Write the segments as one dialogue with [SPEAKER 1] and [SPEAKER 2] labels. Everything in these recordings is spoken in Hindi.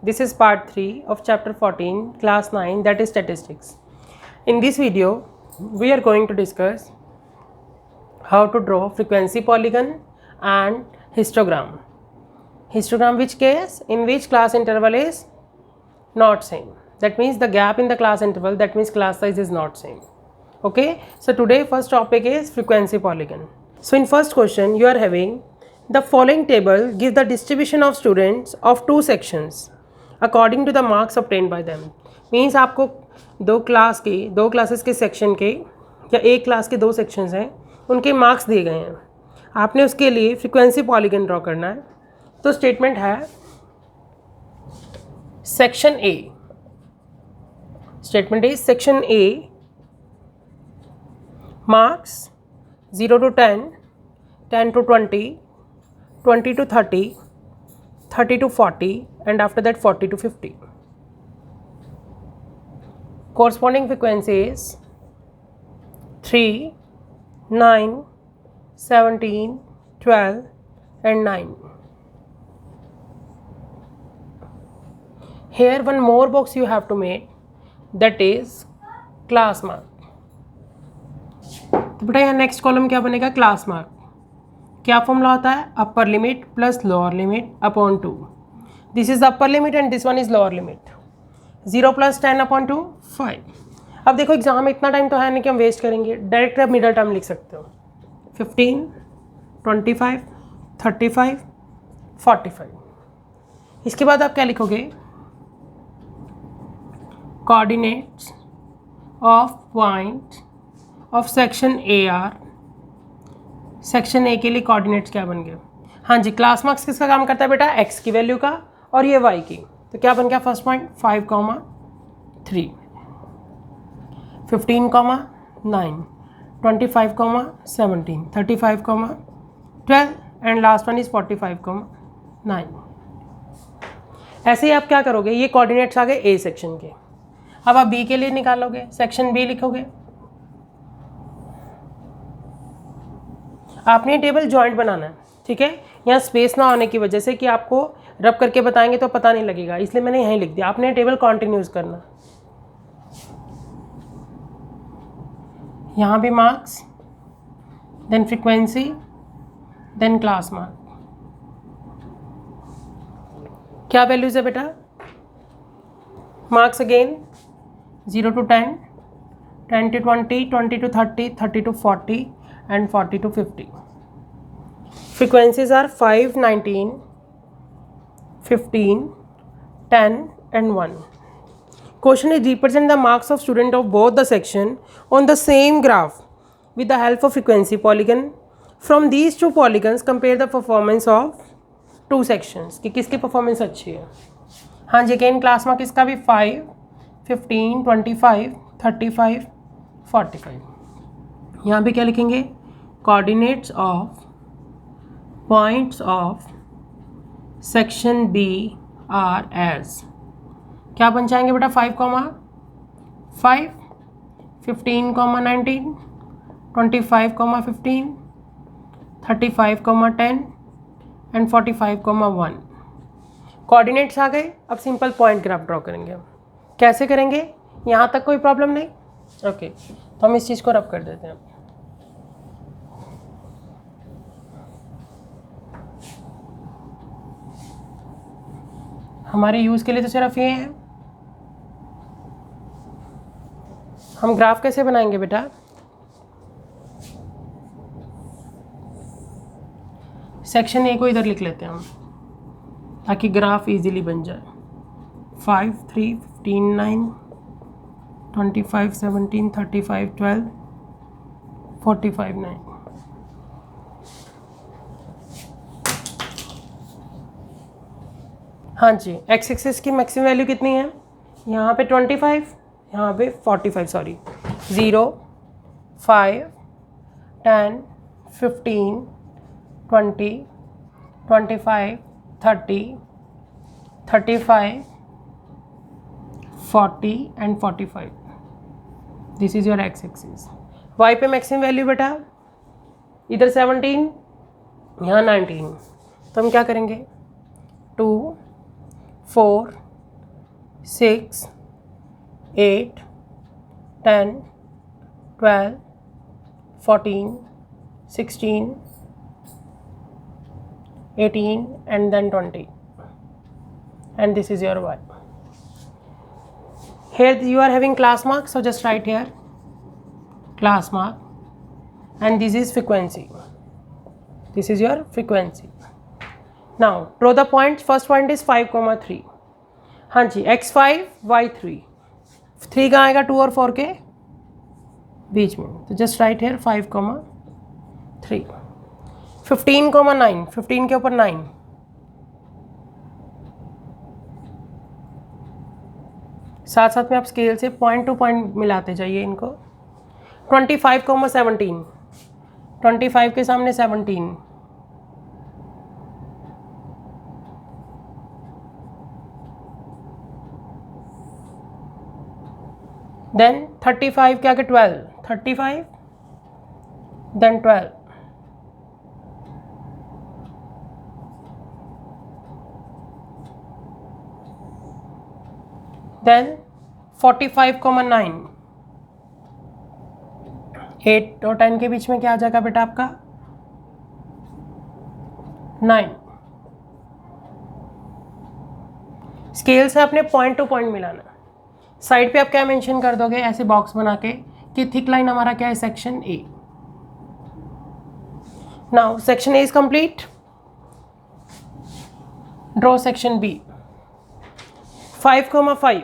[SPEAKER 1] This is part 3 of chapter 14, class 9, that is statistics. In this video, we are going to discuss how to draw frequency polygon and histogram. Histogram which case? In which class interval is not same. That means the gap in the class interval, that means class size is not same. Okay, so today first topic is frequency polygon. So in first question you are having the following table gives the distribution of students of two sections according to the marks obtained by them. Means आपको दो क्लासेस के सेक्शन के या एक क्लास के दो सेक्शंस हैं उनके मार्क्स दिए गए हैं, आपने उसके लिए फ्रीक्वेंसी पॉलीगन ड्रॉ करना है. तो स्टेटमेंट है section A, statement is section A marks 0 to 10, 10 to 20, 20 to 30, 30 to 40 and after that 40 to 50. Corresponding frequency is 3, 9, 17, 12 and 9. Here one more box you have to make, that is class mark. तो बेटा यहाँ नेक्स्ट कॉलम क्या बनेगा? Class mark. क्या फॉर्मूला होता है? Upper limit plus lower limit upon 2. This is upper limit and this one is lower limit. 0 + 10 upon 2 5. अब देखो एग्जाम में इतना टाइम तो है नहीं कि हम वेस्ट करेंगे, डायरेक्ट आप मिडल टर्म लिख सकते हो. 15, 25, 35, 45. इसके बाद आप क्या लिखोगे? Coordinates of point of section A R. Section A के लिए कोऑर्डिनेट्स क्या बन गए? हाँ जी, क्लास मार्क्स किसका काम करता है बेटा? एक्स की वैल्यू का और ये वाई की. तो क्या बन गया first point? 5, 3, 15, 9, 25, 17, 35, 12 and last one is 45, 9. ऐसे ही आप क्या करोगे? ये कोऑर्डिनेट्स आ गए ए सेक्शन के. अब आप बी के लिए निकालोगे, सेक्शन बी लिखोगे. आपने टेबल जॉइंट बनाना है, ठीक है. यहाँ स्पेस ना होने की वजह से कि आपको रब करके बताएंगे तो पता नहीं लगेगा, इसलिए मैंने यहीं लिख दिया. आपने टेबल कंटिन्यूज करना. यहाँ भी marks, then frequency, then class mark. क्या वैल्यूज है बेटा? Marks again 0 to 10, 10 to 20, 20 to 30, 30 to 40 and 40 to 50. Frequencies are 5, 19, 15, 10 and 1. Question is represent the marks of student of both the section on the same graph with the help of frequency polygon. From these two polygons compare the performance of two sections. कि किसकी परफॉर्मेंस अच्छी है. हाँ जी, अगेन क्लास मार्क इसका भी 5, 15, 25, 35, 45. यहाँ पे क्या लिखेंगे? Coordinates of points of section B are age. क्या बन जाएंगे बेटा? 5, 5, 15, 19, 25, 15, 35, 10 एंड 45, 1. कोऑर्डिनेट्स आ गए. अब सिंपल पॉइंट ग्राफ ड्रॉ करेंगे हम. कैसे करेंगे? यहाँ तक कोई प्रॉब्लम नहीं? ओके, तो हम इस चीज़ को रब कर देते हैं. हमारे यूज़ के लिए तो सिर्फ ये है. हम ग्राफ कैसे बनाएंगे बेटा? सेक्शन ए को इधर लिख लेते हैं हम ताकि ग्राफ इजीली बन जाए. 5, 3, 15, 9, 25, 17, 35, 12, 45, 9. हाँ जी, एक्स एक्सिस की मैक्सिमम वैल्यू कितनी है? यहाँ पे 25, यहाँ पे 45, sorry. 0, 5, 10, 15, 20, 25, 30, 35, 40 and 45. This is your x axis. Y पे मैक्सिमम वैल्यू बेटा इधर 17, यहाँ 19. तो हम क्या करेंगे? 2, 4, 6, 8, 10, 12, 14, 16, 18 and then 20, and this is your y. Here you are having class mark, so just write here class mark, and this is frequency. This is your frequency. Now draw the points. First point is 5,3. हाँ जी, x5 y3. 3 कहाँ आएगा? 2 और 4 के बीच में, तो जस्ट राइट हेयर 5,3. 15,9. 15 के ऊपर 9. साथ साथ में आप स्केल से पॉइंट टू पॉइंट मिलाते जाइए इनको. 25,17. 25 के सामने 17. देन 35 के आगे 12. 35 देन 12. देन 45,9. 8 और 10 के बीच में क्या आ जाएगा बेटा आपका? 9. स्केल से आपने पॉइंट टू पॉइंट मिलाना. साइड पे आप क्या मेंशन कर दोगे ऐसे बॉक्स बना के कि थिक लाइन हमारा क्या है? Section A. Now section A is complete. Draw section B. 5,5.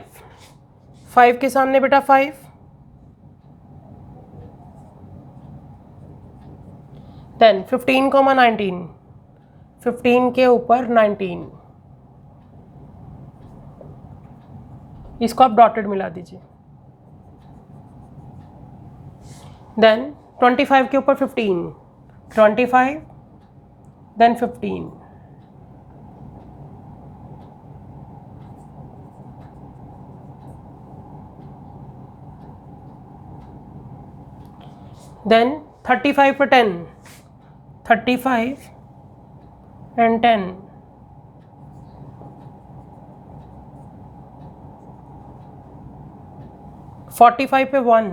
[SPEAKER 1] 5 के सामने बेटा 5. देन 15,19. 15 के ऊपर 19. इसको आप डॉटेड मिला दीजिए. देन 25 के ऊपर 15. 25 देन 15. देन 35 पर 10. 35 एंड 10. 45 पे 1.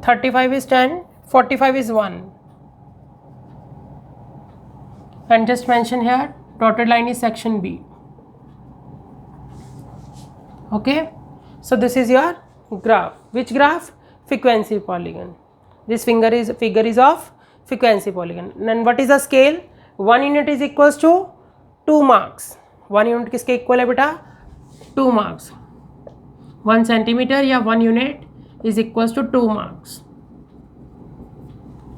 [SPEAKER 1] 35 is 10. 45 is 1. And just mention here dotted line is section B. Okay, so this is your graph. Which graph? Frequency polygon. This figure is of frequency polygon. And what is the scale? 1 unit is equals to 2 marks. 1 unit किसके इक्वल है बेटा? 2 marks. 1 centimeter या 1 unit is equals to 2 marks.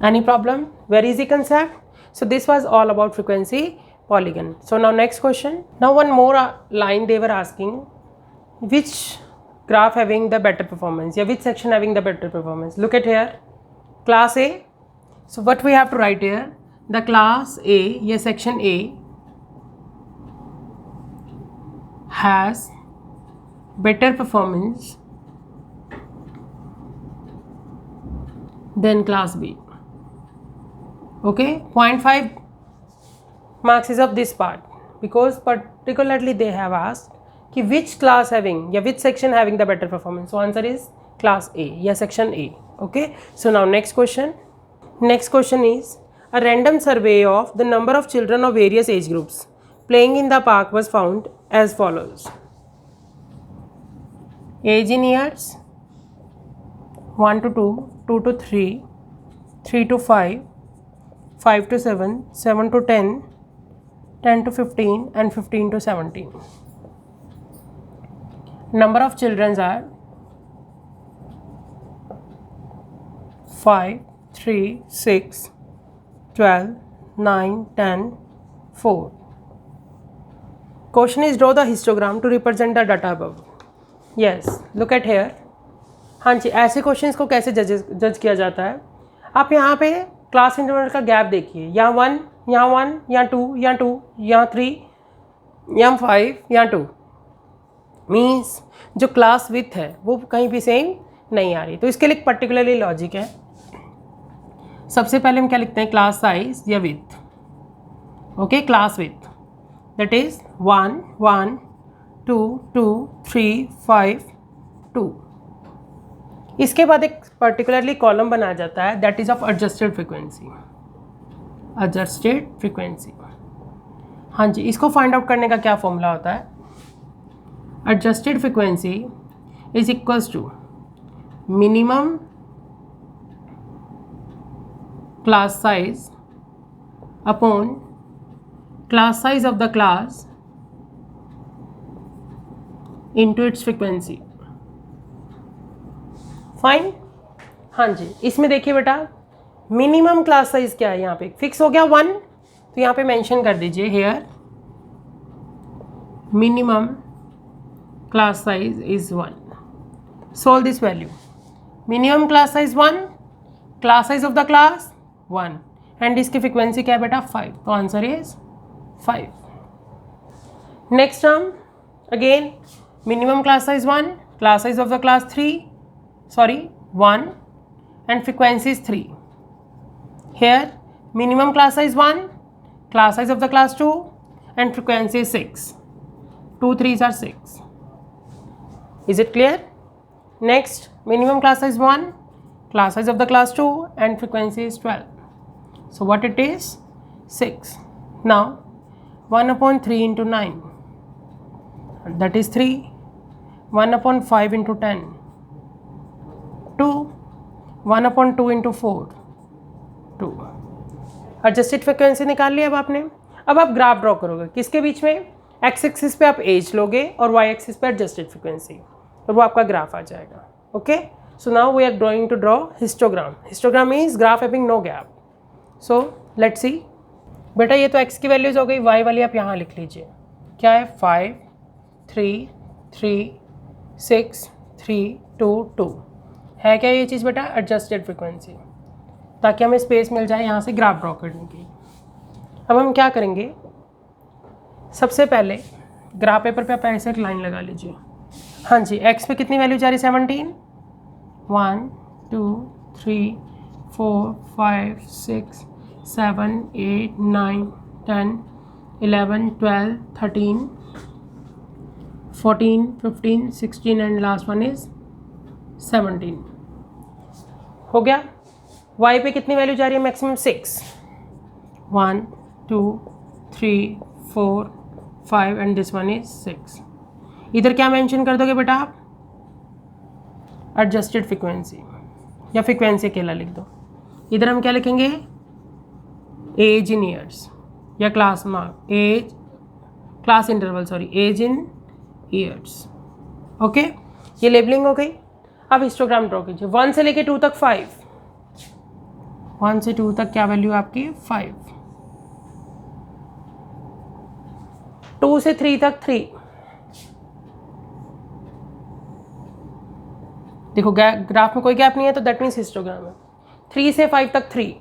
[SPEAKER 1] Any problem? Very easy concept. So this was all about frequency polygon. So now next question. Now one more line they were asking, which graph having the better performance? Yeah, which section having the better performance? Look at here, class A. So what we have to write here? The class A, yeah, section A has better performance than class B. Okay, 0.5 marks is of this part, because particularly they have asked कि which class having या which section having the better performance. So answer is class A या section A. Okay, so now next question. Next question is a random survey of the number of children of various age groups playing in the park was found as follows. Age in years 1 to 2, 2 to 3, 3 to 5, 5 to 7, 7 to 10, 10 to 15 and 15 to 17. Number of children are 5, 3, 6, 12, 9, 10, 4. Question is draw the histogram to represent the data above. Yes, look at here. हाँ जी, ऐसे क्वेश्चंस को कैसे जज किया जाता है? आप यहाँ पे क्लास इंटरवल का गैप देखिए. यहाँ 1, यहाँ 1, यहाँ 2, यहाँ 2, यहाँ 3, यहाँ 5, यहाँ 2. मीन्स जो क्लास विथ है वो कहीं भी सेम नहीं आ रही. तो इसके लिए एक पर्टिकुलरली लॉजिक है. सबसे पहले हम क्या लिखते हैं? क्लास साइज या with. Okay, class with that is 1, 1, 2 2 3 5 2। इसके बाद एक पर्टिकुलरली कॉलम बनाया जाता है that is of adjusted frequency. Adjusted frequency, हाँ जी, इसको फाइंड आउट करने का क्या फॉर्मूला होता है? Adjusted frequency is equals to minimum class size upon class size of the class into its frequency. Fine, हाँ जी। इसमें देखिए बेटा, मिनिमम क्लास साइज क्या है? यहाँ पे फिक्स हो गया 1, तो यहाँ पे मेंशन कर दीजिए here minimum class size is 1। Solve this value. Minimum class size 1, class size of the class 1, and इसकी फ्रीक्वेंसी क्या है बेटा? 5। तो answer is 5। Next term again, minimum class size 1, class size of the class 1, and frequency is 3. Here minimum class size 1, class size of the class 2, and frequency is 6. 2 3s are 6. Is it clear? Next, minimum class size 1, class size of the class 2, and frequency is 12. So what it is? 6. Now 1 upon 3 into 9, that is 3. 1 upon 5 into 10, 2. 1 upon 2 into 4, 2। Adjusted frequency निकाल लिया अब आपने। अब आप ग्राफ ड्रॉ करोगे किसके बीच में? एक्स एक्सिस पे आप एज लोगे और वाई एक्सिस पे एडजस्टेड फ्रिक्वेंसी, और वो आपका ग्राफ आ जाएगा। Okay, so now we are going to draw histogram. Histogram means graph having no gap. So let's see. बेटा ये तो एक्स की वैल्यूज हो गई, वाई वाली आप यहाँ लिख लीजिए। क्या है? 5 3 3 6 3 2 2 है क्या ये चीज़ बेटा? एडजस्टेड फ्रिक्वेंसी, ताकि हमें स्पेस मिल जाए यहाँ से ग्राफ ड्रॉ करने की। अब हम क्या करेंगे, सबसे पहले ग्राफ पेपर पे आप ऐसे एक लाइन लगा लीजिए। हाँ जी, एक्स पे कितनी वैल्यू जा रही है? 17। 1 2 3 4 5 6 7 8 9 10 11 12 13 14 15 16 एंड लास्ट वन इज 17। हो गया। y पे कितनी वैल्यू जा रही है? Maximum 6। 1 2 3 4 5 and this one is 6। इधर क्या मेंशन कर दोगे बेटा आप? एडजस्टेड फ्रिक्वेंसी या फ्रिक्वेंसी अकेला लिख दो। इधर हम क्या लिखेंगे? एज इन ईयर्स या class mark, age class interval, sorry, age in years. Okay, ये लेबलिंग हो गई। अब हिस्टोग्राम ड्रॉ कीजिए। 1 से लेके 2 तक 5, 1 से 2 तक क्या वैल्यू आपकी? 5। 2 से 3 तक 3। देखो ग्राफ में कोई गैप नहीं है, तो दैट मीन्स हिस्टोग्राम है। 3 से 5 तक 3।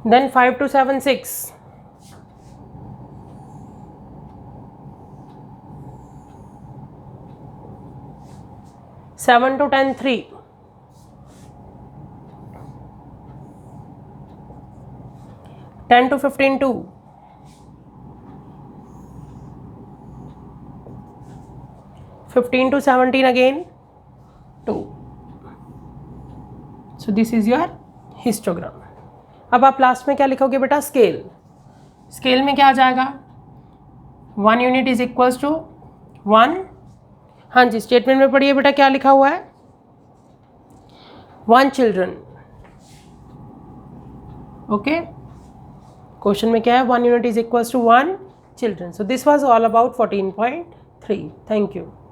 [SPEAKER 1] Then 5 to 7 6। 7 to 10 3। 10 to 15 2। 15 to 17 again 2। So this is your histogram। अब आप लास्ट में क्या लिखोगे बेटा? स्केल। स्केल में क्या आ जाएगा? 1 यूनिट इज इक्वल्स टू 1। हाँ जी, स्टेटमेंट में पढ़िए बेटा क्या लिखा हुआ है? 1 चिल्ड्रन। ओके, क्वेश्चन में क्या है? 1 unit is equals to 1 children. So this was all about 14.3। Thank you.